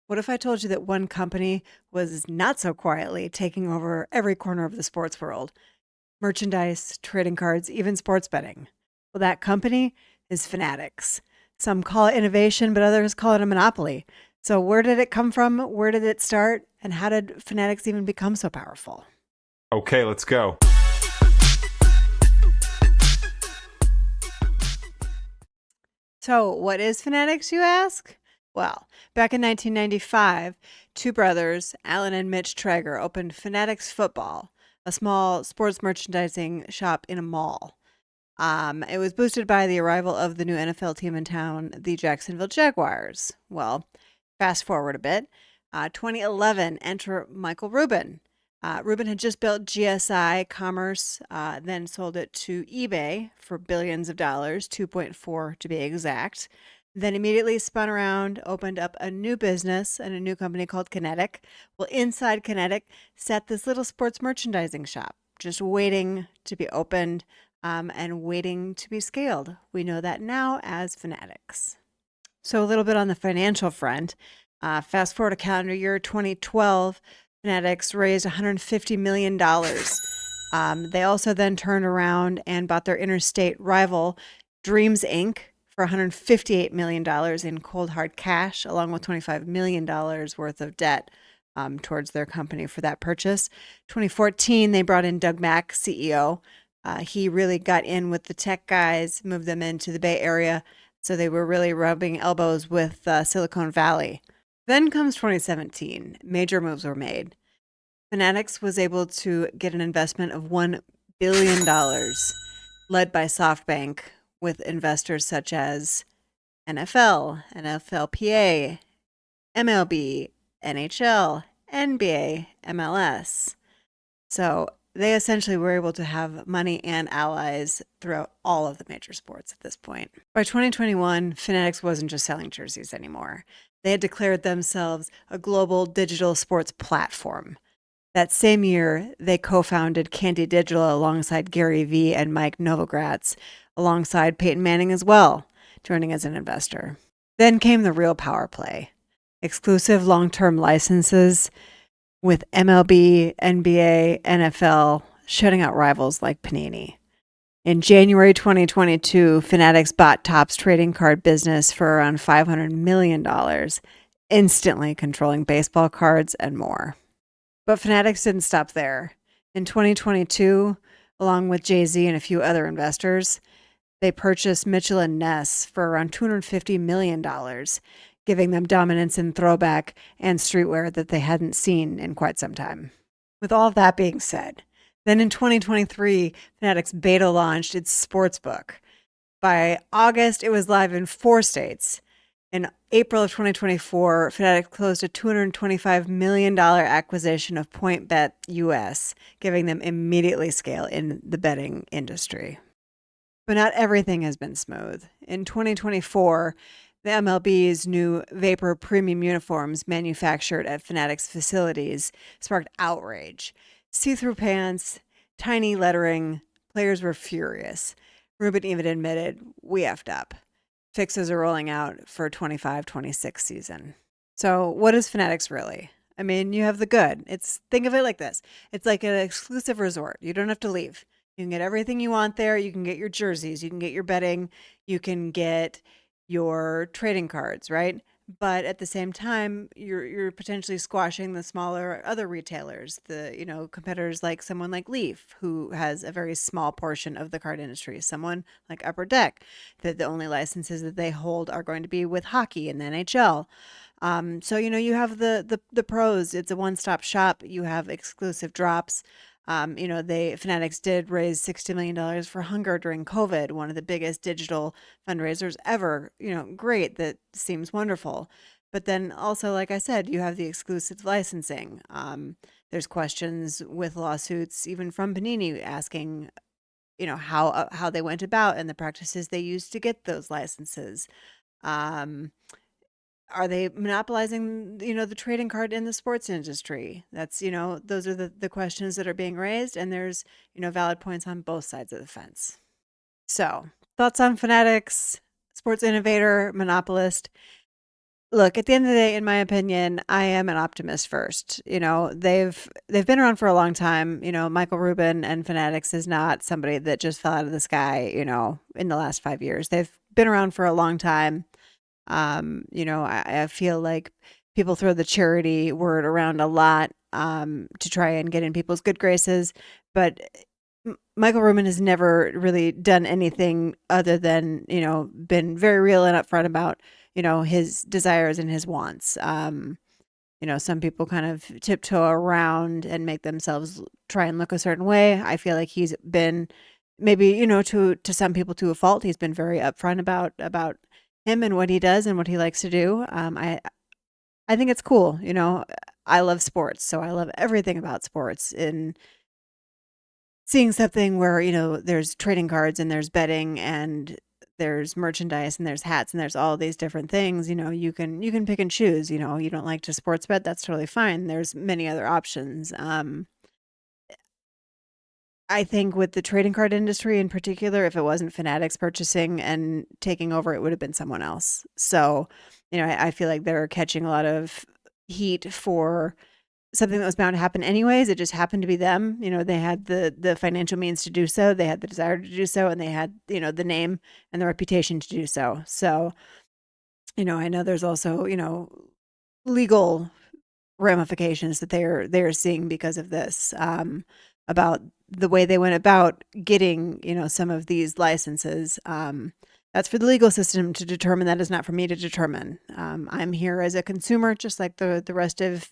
What if I told you that one company was not so quietly taking over every corner of the sports world? Merchandise, trading cards, even sports betting. Well, that company is Fanatics. Some call it innovation, but others call it a monopoly. So, where did it come from? Where did it start? And how did Fanatics even become so powerful? Okay, let's go. So, what is Fanatics, you ask? Well, back in 1995, two brothers, Alan and Mitch Traeger, opened Fanatics Football, a small sports merchandising shop in a mall. It was boosted by the arrival of the new NFL team in town, the Jacksonville Jaguars. Well, fast forward a bit. 2011, enter Michael Rubin. Rubin had just built GSI Commerce, then sold it to eBay for billions of dollars, 2.4 to be exact. Then immediately spun around, opened up a new business and a new company called Kinetic. Well, inside Kinetic sat this little sports merchandising shop, just waiting to be opened and waiting to be scaled. We know that now as Fanatics. So, a little bit on the financial front. Fast forward to calendar year 2012, Fanatics raised $150 million. They also then turned around and bought their interstate rival, Dreams Inc., for $158 million in cold hard cash, along with $25 million worth of debt towards their company for that purchase. 2014, they brought in Doug Mack, CEO. He really got in with the tech guys, moved them into the Bay Area. So they were really rubbing elbows with Silicon Valley. Then comes 2017. Major moves were made. Fanatics was able to get an investment of $1 billion, led by SoftBank, with investors such as NFL, NFLPA, MLB, NHL, NBA, MLS. So they essentially were able to have money and allies throughout all of the major sports at this point. By 2021, Fanatics wasn't just selling jerseys anymore. They had declared themselves a global digital sports platform. That same year, they co founded Candy Digital alongside Gary Vee and Mike Novogratz, alongside Peyton Manning as well, joining as an investor. Then came the real power play exclusive long term licenses with MLB, NBA, NFL shutting out rivals like Panini. In January 2022, Fanatics bought Topps trading card business for around $500 million, instantly controlling baseball cards and more. But Fanatics didn't stop there. In 2022, along with Jay-Z and a few other investors, they purchased Mitchell and Ness for around $250 million, giving them dominance in throwback and streetwear that they hadn't seen in quite some time. With all of that being said, then in 2023, Fanatics beta launched its sports book. By August, it was live in 4 states. In April of 2024, Fanatics closed a $225 million acquisition of PointBet US, giving them immediately scale in the betting industry. But not everything has been smooth. In 2024, the MLB's new Vapor premium uniforms manufactured at Fanatics facilities sparked outrage. See-through pants, tiny lettering, players were furious. Rubin even admitted, we effed up. Fixes are rolling out for 25-26 season. So what is Fanatics really? I mean, you have the good. Think of it like this. It's like an exclusive resort. You don't have to leave. You can get everything you want there. You can get your jerseys, you can get your betting, you can get your trading cards, right? But at the same time, you're potentially squashing the smaller other retailers, the competitors like someone like Leaf, who has a very small portion of the card industry, someone like Upper Deck, that the only licenses that they hold are going to be with hockey and the NHL. So you have the pros. It's a one-stop shop. You have exclusive drops. They Fanatics did raise $60 million for hunger during COVID, one of the biggest digital fundraisers ever. Great. That seems wonderful. But then also, like I said, you have the exclusive licensing. There's questions with lawsuits, even from Panini, asking, how they went about and the practices they used to get those licenses. Um, are they monopolizing, the trading card in the sports industry? That's, those are the questions that are being raised, and there's, valid points on both sides of the fence. So, thoughts on Fanatics, sports innovator, monopolist? Look, at the end of the day, in my opinion, I am an optimist first. They've been around for a long time. Michael Rubin and Fanatics is not somebody that just fell out of the sky, in the last 5 years. They've been around for a long time. I feel like people throw the charity word around a lot to try and get in people's good graces, but Michael Rubin has never really done anything other than been very real and upfront about his desires and his wants. Some people kind of tiptoe around and make themselves try and look a certain way. I feel like he's been maybe to some people to a fault. He's been very upfront about him and what he does and what he likes to do. I think it's cool. I love sports, so I love everything about sports. And seeing something where there's trading cards and there's betting and there's merchandise and there's hats and there's all these different things, you can pick and choose. You don't like to sports bet, that's totally fine. There's many other options. I think with the trading card industry in particular, if it wasn't Fanatics purchasing and taking over, it would have been someone else. So, I feel like they're catching a lot of heat for something that was bound to happen anyways. It just happened to be them. They had the financial means to do so, they had the desire to do so, and they had, the name and the reputation to do so. So, I know there's also, legal ramifications that they're seeing because of this, about the way they went about getting some of these licenses. That's for the legal system to determine. That is not for me to determine. I'm here as a consumer, just like the rest of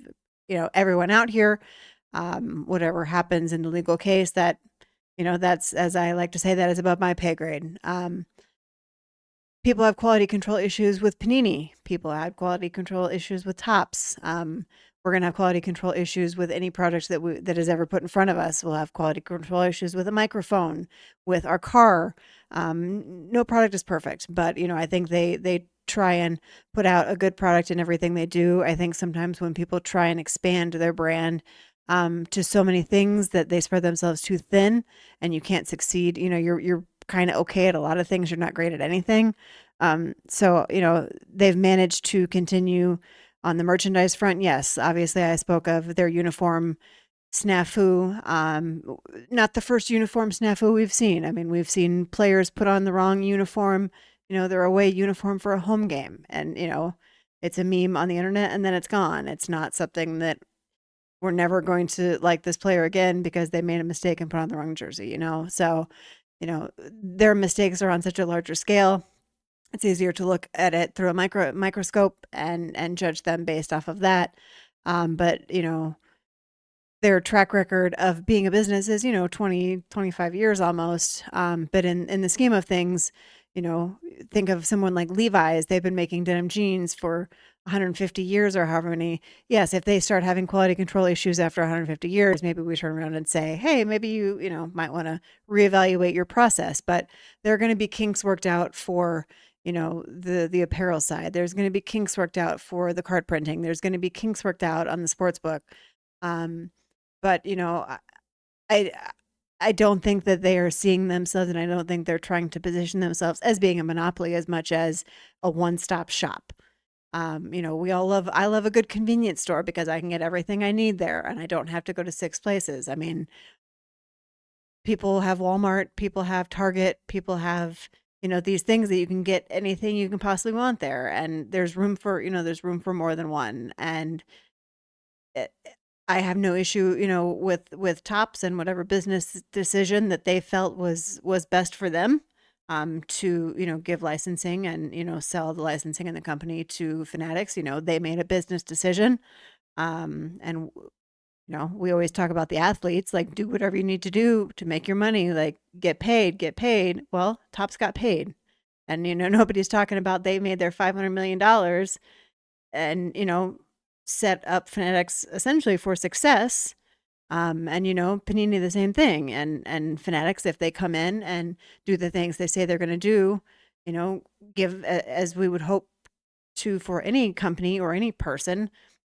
everyone out here. Whatever happens in the legal case, that's, as I like to say, that is above my pay grade. People have quality control issues with Panini. People have quality control issues with Tops. We're going to have quality control issues with any product that is ever put in front of us. We'll have quality control issues with a microphone, with our car. No product is perfect, but I think they try and put out a good product in everything they do. I think sometimes when people try and expand their brand to so many things that they spread themselves too thin, and you can't succeed. You're kind of okay at a lot of things. You're not great at anything. So they've managed to continue on the merchandise front. Yes, obviously I spoke of their uniform snafu. Not the first uniform snafu we've seen. I mean, we've seen players put on the wrong uniform, their away uniform for a home game. And, it's a meme on the internet and then it's gone. It's not something that we're never going to like this player again because they made a mistake and put on the wrong jersey, So, their mistakes are on such a larger scale. It's easier to look at it through a microscope and judge them based off of that. But their track record of being a business is 20, 25 years almost. But in the scheme of things, think of someone like Levi's. They've been making denim jeans for 150 years or however many. Yes, if they start having quality control issues after 150 years, maybe we turn around and say, hey, maybe you might want to reevaluate your process. But there are going to be kinks worked out for the apparel side. There's going to be kinks worked out for the card printing. There's going to be kinks worked out on the sports book. But I I don't think that they are seeing themselves, and I don't think they're trying to position themselves as being a monopoly as much as a one-stop shop. I love a good convenience store because I can get everything I need there and I don't have to go to six places. I mean, people have Walmart, people have Target, people have, these things that you can get anything you can possibly want there. And there's room for more than one. And it, I have no issue, with Tops and whatever business decision that they felt was best for them, to give licensing and sell the licensing and the company to Fanatics. They made a business decision, and we always talk about the athletes, like do whatever you need to do to make your money, like get paid, get paid. Well, Tops got paid, and nobody's talking about they made their $500 million and set up Fanatics essentially for success. And Panini the same thing, and Fanatics, if they come in and do the things they say they're going to do, give as we would hope to for any company or any person,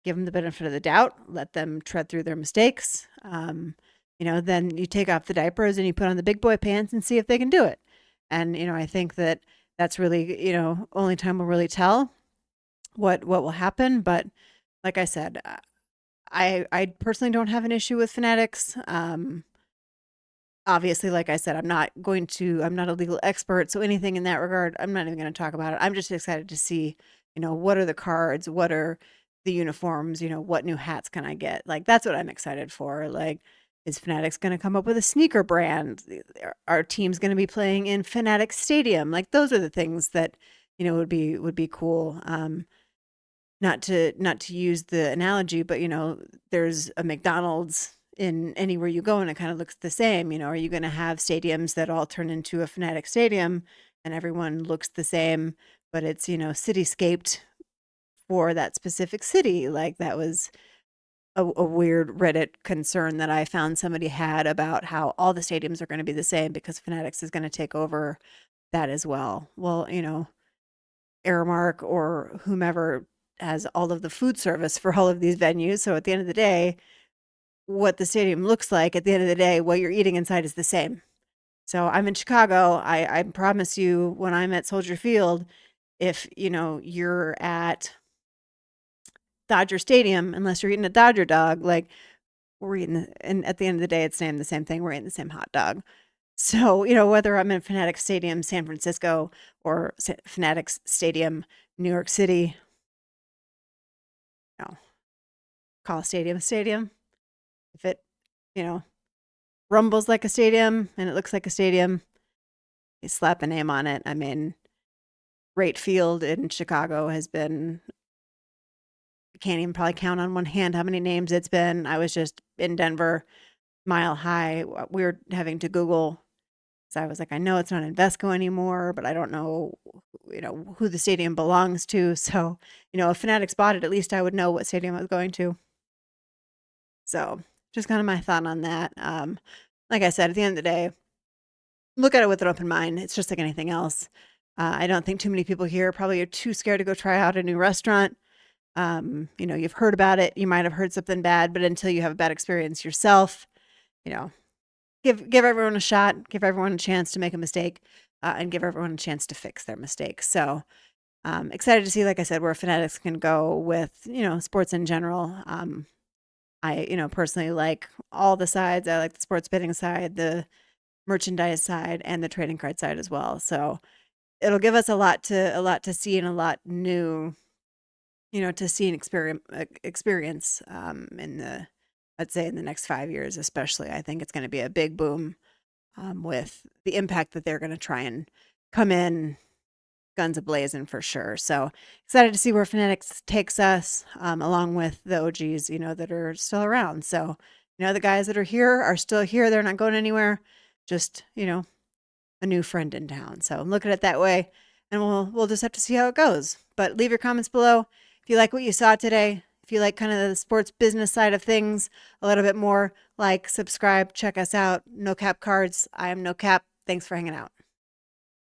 give them the benefit of the doubt, let them tread through their mistakes. Then you take off the diapers and you put on the big boy pants and see if they can do it. And I think that that's really only time will really tell. what will happen. But like I said, I personally don't have an issue with Fanatics. Obviously, like I said, I'm not a legal expert, so anything in that regard, I'm not even going to talk about it. I'm just excited to see, what are the cards, what are the uniforms, what new hats can I get? Like that's what I'm excited for. Like, is Fanatics going to come up with a sneaker brand? Our team's going to be playing in Fanatics Stadium. Like those are the things that would be cool. Not to use the analogy, but there's a McDonald's in anywhere you go and it kind of looks the same. Are you going to have stadiums that all turn into a Fanatic stadium and everyone looks the same, but it's, cityscaped for that specific city? Like that was a weird Reddit concern that I found somebody had about how all the stadiums are going to be the same because Fanatics is going to take over that as well. Well, Aramark or whomever has all of the food service for all of these venues. So at the end of the day, what the stadium looks like, at the end of the day, what you're eating inside is the same. So I'm in Chicago. I promise you, when I'm at Soldier Field, if you're at Dodger Stadium, unless you're eating a Dodger dog, like we're eating, and at the end of the day, it's saying the same thing. We're eating the same hot dog. So whether I'm in Fanatics Stadium, San Francisco, or Fanatics Stadium, New York City, no, call a stadium a stadium. If it, you know, rumbles like a stadium and it looks like a stadium, you slap a name on it. I mean, Rate Field in Chicago has been, I can't even probably count on one hand how many names it's been. I was just in Denver, Mile High. We were having to Google. So I was like, I know it's not Invesco anymore, but I don't know, who the stadium belongs to. So, if Fanatics bought it, at least I would know what stadium I was going to. So just kind of my thought on that. Like I said, at the end of the day, look at it with an open mind. It's just like anything else. I don't think too many people here probably are too scared to go try out a new restaurant. You've heard about it. You might have heard something bad, but until you have a bad experience yourself, you know, give everyone a shot, give everyone a chance to make a mistake, and give everyone a chance to fix their mistakes. So excited to see, like I said, where Fanatics can go with, sports in general. I, personally like all the sides. I like the sports betting side, the merchandise side, and the trading card side as well. So it'll give us a lot to see and a lot new, to see and experience in the, I'd say in the next 5 years, especially. I think it's going to be a big boom with the impact that they're going to try and come in guns a-blazing for sure. So excited to see where Fanatics takes us, along with the OGs, that are still around. So, the guys that are here are still here. They're not going anywhere. Just, a new friend in town. So look at it that way, and we'll just have to see how it goes. But leave your comments below if you like what you saw today. If you like kind of the sports business side of things a little bit more, like, subscribe, check us out. No Cap Cards. I am No Cap. Thanks for hanging out.